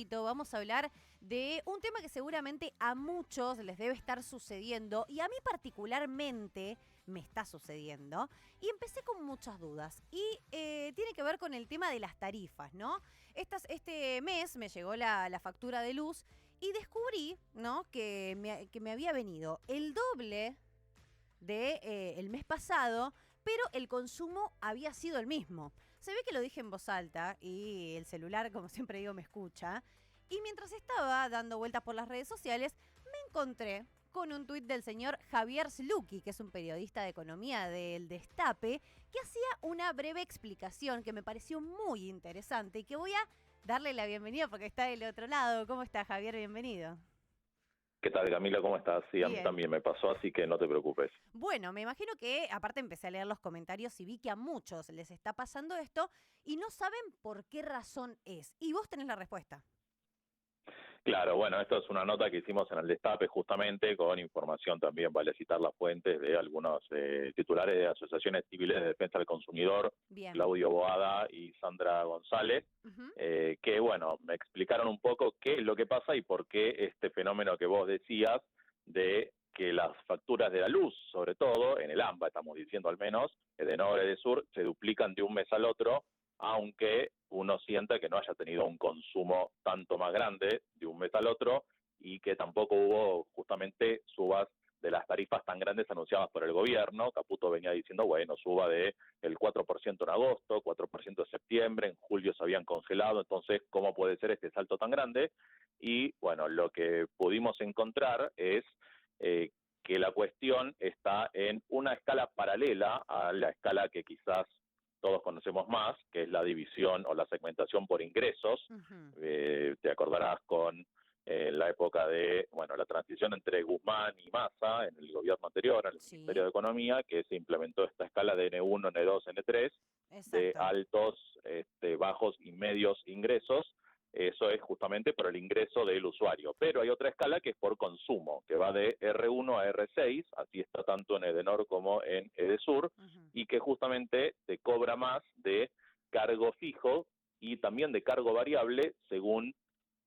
ratito vamos a hablar de un tema que seguramente a muchos les debe estar sucediendo y a mí particularmente me está sucediendo y empecé con muchas dudas y tiene que ver con el tema de las tarifas, ¿no? Este mes me llegó la factura de luz y descubrí, ¿no?, que me había venido el doble de el mes pasado, pero el consumo había sido el mismo. Se ve que lo dije en voz alta y el celular, como siempre digo, me escucha. Y mientras estaba dando vueltas por las redes sociales, me encontré con un tuit del señor Javier Sluky, que es un periodista de economía del Destape, que hacía una breve explicación que me pareció muy interesante y que voy a darle la bienvenida porque está del otro lado. ¿Cómo está, Javier? Bienvenido. ¿Qué tal, Camila? ¿Cómo estás? Sí, a mí Bien. también me pasó, así que no te preocupes. Bueno, me imagino que, aparte empecé a leer los comentarios y vi que a muchos les está pasando esto y no saben por qué razón es. Y vos tenés la respuesta. Claro, bueno, esto es una nota que hicimos en el Destape justamente con información también, vale citar las fuentes de algunos titulares de asociaciones civiles de defensa del consumidor, Bien. Claudio Boada y Sandra González, Uh-huh. que, bueno, me explicaron un poco qué es lo que pasa y por qué este fenómeno que vos decías de que las facturas de la luz, sobre todo en el AMBA, estamos diciendo al menos, de norte y de sur, se duplican de un mes al otro, aunque uno sienta que no haya tenido un consumo tanto más grande de un mes al otro y que tampoco hubo justamente subas de las tarifas tan grandes anunciadas por el gobierno. Caputo venía diciendo, bueno, suba de el 4% en agosto, 4% en septiembre, en julio se habían congelado, entonces, ¿cómo puede ser este salto tan grande? Y, bueno, lo que pudimos encontrar es que la cuestión está en una escala paralela a la escala que quizás todos conocemos más, que es la división o la segmentación por ingresos. Uh-huh. Te acordarás con la época de, bueno, la transición entre Guzmán y Massa en el gobierno anterior, en el Ministerio de Economía, que se implementó esta escala de N1, N2, N3, de Exacto. altos, bajos y medios ingresos. Eso es justamente por el ingreso del usuario. Pero hay otra escala que es por consumo, que va de R1 a R6, así está tanto en Edenor como en Edesur, Uh-huh. y que justamente te cobra más de cargo fijo y también de cargo variable según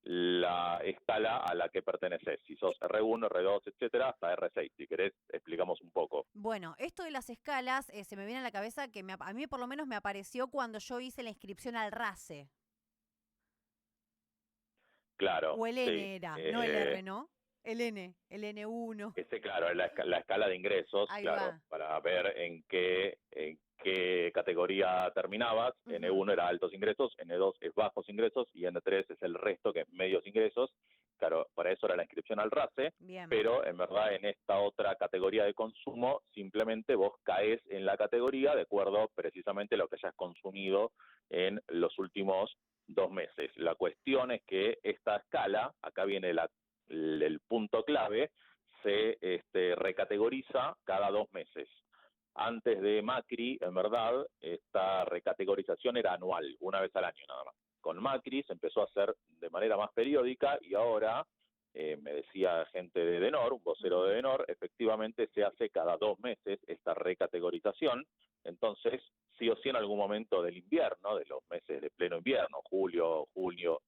la escala a la que perteneces. Si sos R1, R2, etcétera, hasta R6. Si querés, explicamos un poco. Bueno, esto de las escalas se me viene a la cabeza que a mí por lo menos me apareció cuando yo hice la inscripción al RACE. Claro, O el sí. N era, no el R, ¿no? El N1. Claro, es la escala de ingresos, Ahí claro, va. para ver en qué categoría terminabas. Uh-huh. N1 era altos ingresos, N2 es bajos ingresos y N3 es el resto, que es medios ingresos. Claro, para eso era la inscripción al RACE, Bien. pero en verdad en esta otra categoría de consumo simplemente vos caes en la categoría de acuerdo precisamente a lo que hayas consumido en los últimos 2 meses. La cuestión es que esta escala, acá viene el punto clave, se recategoriza cada 2 meses. Antes de Macri, en verdad, esta recategorización era anual, una vez al año nada más. Con Macri se empezó a hacer de manera más periódica y ahora, me decía gente de Edenor, un vocero de Edenor, efectivamente se hace cada 2 meses esta recategorización. Entonces, sí o sí en algún momento del invierno, de los meses de pleno invierno, junio, julio,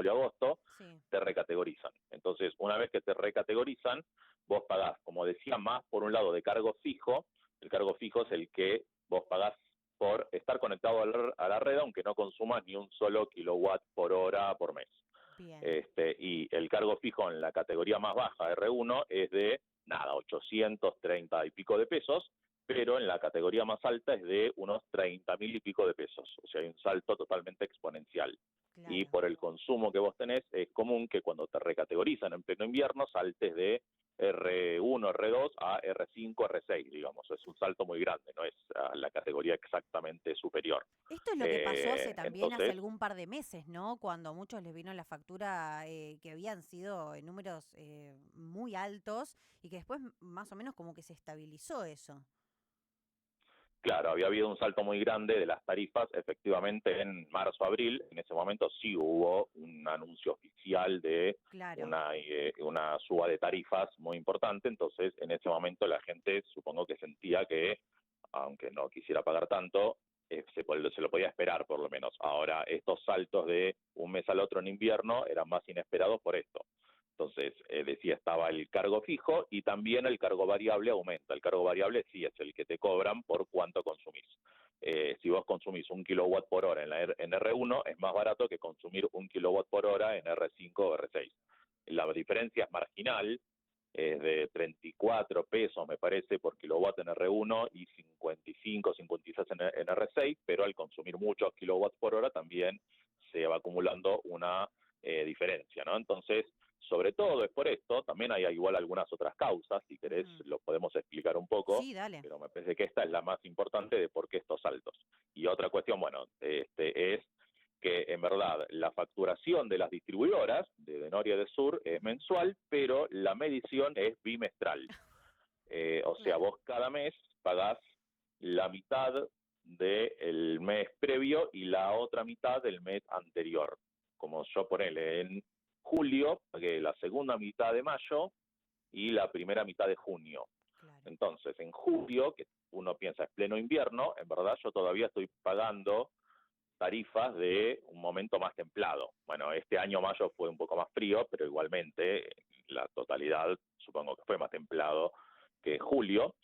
agosto, Sí. te recategorizan. Entonces, una vez que te recategorizan, vos pagás, como decía, más por un lado de cargo fijo. El cargo fijo es el que vos pagás por estar conectado a la red, aunque no consumas ni un solo kilowatt por hora por mes. Bien. Y el cargo fijo en la categoría más baja, R1, es de, 830 y pico de pesos, pero en la categoría más alta es de unos 30.000 y pico de pesos. O sea, hay un salto totalmente exponencial. Claro. Y por el consumo que vos tenés, es común que cuando te recategorizan en pleno invierno saltes de R1, R2 a R5, R6, digamos. Es un salto muy grande, no es la categoría exactamente superior. Esto es lo que pasó hace Entonces, algún par de meses, ¿no? Cuando a muchos les vino la factura que habían sido en números muy altos y que después más o menos como que se estabilizó eso. claro, había habido un salto muy grande de las tarifas, efectivamente en marzo, abril. En ese momento sí hubo un anuncio oficial de Claro. una suba de tarifas muy importante. Entonces, en ese momento la gente supongo que sentía que, aunque no quisiera pagar tanto, se lo podía esperar por lo menos. Ahora, estos saltos de un mes al otro en invierno eran más inesperados por esto. Entonces, decía, estaba el cargo fijo y también el cargo variable aumenta. El cargo variable sí es el que te cobran por cuánto consumís. Si vos consumís 1 kilowatt por hora en R1, es más barato que consumir 1 kilowatt por hora en R5 o R6. La diferencia es marginal, es de 34 pesos, me parece, por kilowatt en R1 y 55, 56 en R6, pero al consumir muchos kilowatts por hora también se va acumulando una diferencia, ¿no? Entonces, sobre todo es por esto, también hay igual algunas otras causas, si querés lo podemos explicar un poco, Sí, dale. pero me parece que esta es la más importante de por qué estos saltos. Y otra cuestión, bueno, es que en verdad la facturación de las distribuidoras de Denor y de Sur es mensual, pero la medición es bimestral. O sea, vos cada mes pagás la mitad del mes previo y la otra mitad del mes anterior. Como yo ponele, en julio pagué la segunda mitad de mayo y la primera mitad de junio. Claro. Entonces, en julio, que uno piensa es pleno invierno, en verdad yo todavía estoy pagando tarifas de un momento más templado. Bueno, este año mayo fue un poco más frío, pero igualmente la totalidad supongo que fue más templado que julio.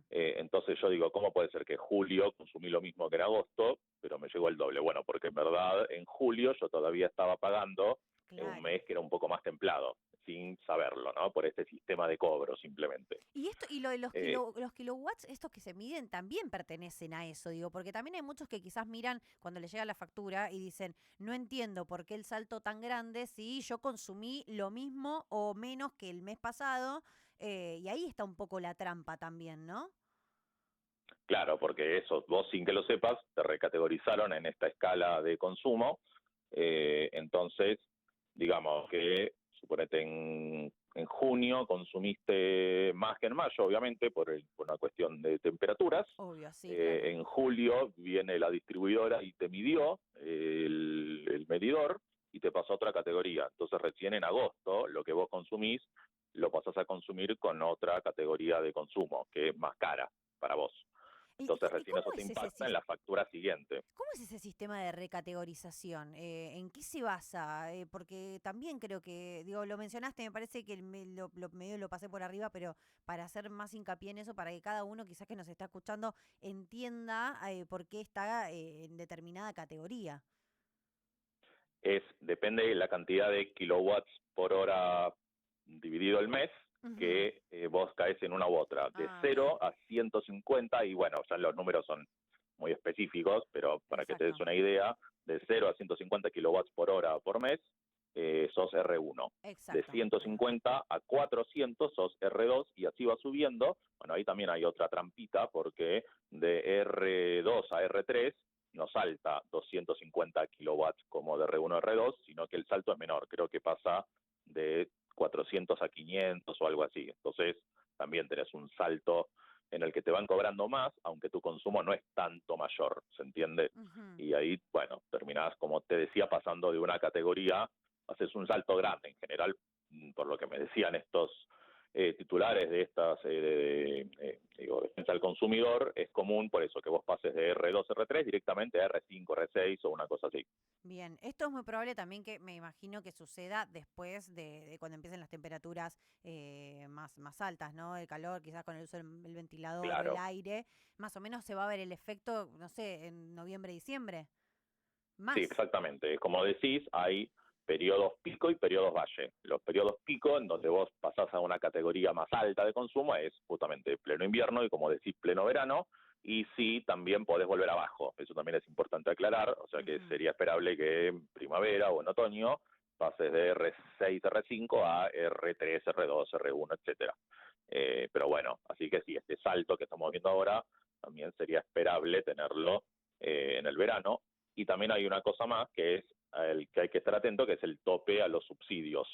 Entonces yo digo, ¿cómo puede ser que julio consumí lo mismo que en agosto, pero me llegó el doble? Bueno, porque en verdad en julio yo todavía estaba pagando un mes que era un poco más templado, sin saberlo, ¿no? Por este sistema de cobro simplemente. Y esto, y lo de los kilowatts, estos que se miden, también pertenecen a eso, digo, porque también hay muchos que quizás miran cuando les llega la factura y dicen, no entiendo por qué el salto tan grande si yo consumí lo mismo o menos que el mes pasado, y ahí está un poco la trampa también, ¿no? Claro, porque eso, vos sin que lo sepas, te recategorizaron en esta escala de consumo, entonces, digamos que, suponete, en junio consumiste más que en mayo, obviamente, por una cuestión de temperaturas. Obvio, sí, claro. En julio viene la distribuidora y te midió el medidor y te pasó a otra categoría. Entonces, recién en agosto, lo que vos consumís, lo pasás a consumir con otra categoría de consumo, que es más cara para vos. Entonces recién eso te impacta en la factura siguiente. ¿Cómo es ese sistema de recategorización? ¿En qué se basa? Porque también creo que, digo, lo mencionaste, me parece que medio lo pasé por arriba, pero para hacer más hincapié en eso, para que cada uno quizás que nos está escuchando entienda por qué está en determinada categoría. Depende de la cantidad de kilowatts por hora dividido el mes, que vos caes en una u otra, de 0 a 150, y bueno, ya los números son muy específicos, pero para que te des una idea, de 0 a 150 kilowatts por hora por mes, sos R1. De 150 a 400 sos R2 y así va subiendo. Bueno, ahí también hay otra trampita porque de R2 a R3 no salta 250 kilowatts como de R1 a R2, sino que el salto es menor, creo que pasa de 400 a 500 o algo así. Entonces también tenés un salto en el que te van cobrando más, aunque tu consumo no es tanto mayor, ¿se entiende? Y ahí, bueno, terminás, como te decía, pasando de una categoría, haces un salto grande. En general, por lo que me decían estos titulares de estas defensa del consumidor, es común por eso que vos pases de R2, R3 directamente a R5, R6 o una cosa así. Bien, esto es muy probable también que me imagino que suceda después de cuando empiecen las temperaturas más altas, ¿no? El calor, quizás con el uso del ventilador, Claro. el aire, más o menos se va a ver el efecto, no sé, en noviembre, diciembre. Más. Sí, exactamente. Como decís, hay periodos pico y periodos valle. Los periodos pico, en donde vos pasás a una categoría más alta de consumo, es justamente pleno invierno y, como decís, pleno verano, y sí, también podés volver abajo. Eso también es importante aclarar, o sea que sería esperable que en primavera o en otoño pases de R6, R5 a R3, R2, R1, etcétera. Pero bueno, así que sí, este salto que estamos viendo ahora también sería esperable tenerlo en el verano. Y también hay una cosa más que es el que hay que estar atento, que es el tope a los subsidios.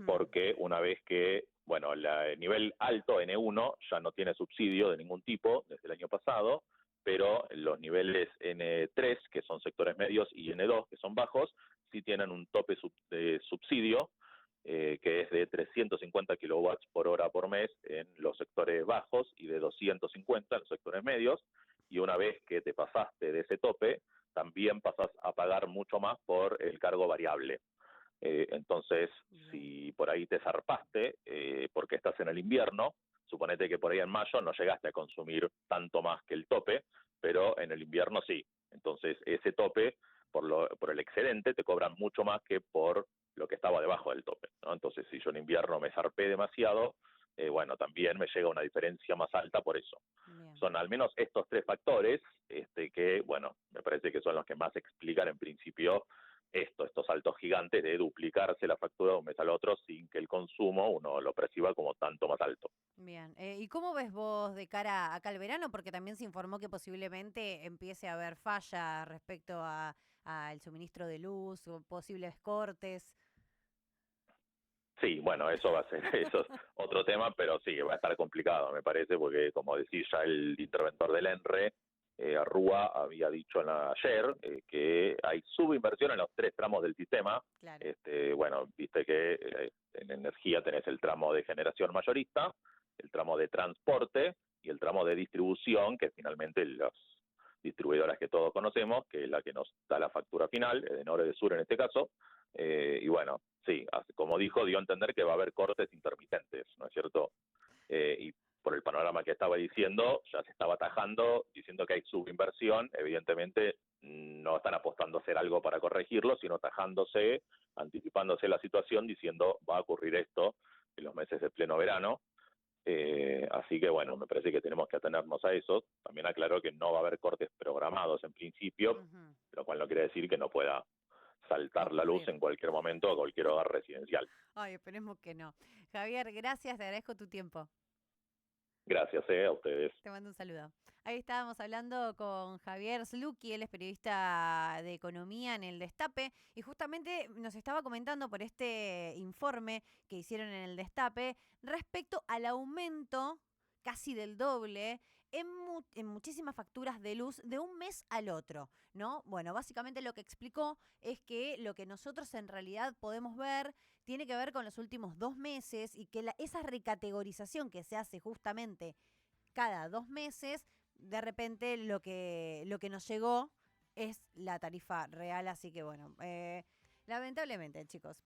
Porque una vez que, bueno, el nivel alto, N1, ya no tiene subsidio de ningún tipo desde el año pasado, pero los niveles N3, que son sectores medios, y N2, que son bajos, sí tienen un tope de subsidio, que es de 350 kilowatts por hora por mes en los sectores bajos y de 250 en los sectores medios. y una vez que te pasaste de ese tope, también pasás a pagar mucho más por el cargo variable. Entonces, Bien. si por ahí te zarpaste, porque estás en el invierno, suponete que por ahí en mayo no llegaste a consumir tanto más que el tope, pero en el invierno sí. Entonces, ese tope, por el excedente, te cobran mucho más que por lo que estaba debajo del tope, ¿no? Entonces, si yo en invierno me zarpé demasiado, bueno, también me llega una diferencia más alta por eso. Bien. Son al menos estos tres factores que, bueno, me parece que son los que más explican en principio estos saltos gigantes de duplicarse la factura de un mes al otro sin que el consumo uno lo perciba como tanto más alto. Bien. ¿Y cómo ves vos de cara acá al verano? Porque también se informó que posiblemente empiece a haber falla respecto al suministro de luz o posibles cortes. Sí, bueno, eso va a ser eso es otro tema, pero sí, va a estar complicado, me parece, porque como decía ya el interventor del ENRE, Rúa había dicho ayer que hay subinversión en los tres tramos del sistema. Claro. Bueno, viste que en energía tenés el tramo de generación mayorista, el tramo de transporte y el tramo de distribución, que finalmente las distribuidoras que todos conocemos, que es la que nos da la factura final, de Norte de Sur en este caso, y bueno, sí, como dijo, dio a entender que va a haber cortes intermitentes, ¿no es cierto? Y por el panorama que estaba diciendo, ya se estaba atajando, diciendo que hay subinversión, evidentemente no están apostando a hacer algo para corregirlo, sino atajándose, anticipándose la situación, diciendo va a ocurrir esto en los meses de pleno verano. Así que bueno, me parece que tenemos que atenernos a eso. También aclaró que no va a haber cortes programados en principio, Ujú. lo cual no quiere decir que no pueda saltar la luz Ocurrir. en cualquier momento a cualquier hogar residencial. Ay, esperemos que no. Javier, gracias, te agradezco tu tiempo. Gracias, a ustedes. Te mando un saludo. Ahí estábamos hablando con Javier Slucki, él es periodista de economía en el Destape, y justamente nos estaba comentando por este informe que hicieron en el Destape respecto al aumento casi del doble en muchísimas facturas de luz de un mes al otro, ¿no? Bueno, básicamente lo que explicó es que lo que nosotros en realidad podemos ver tiene que ver con los últimos 2 meses y que esa recategorización que se hace justamente cada 2 meses, de repente lo que nos llegó es la tarifa real, así que bueno, lamentablemente, chicos.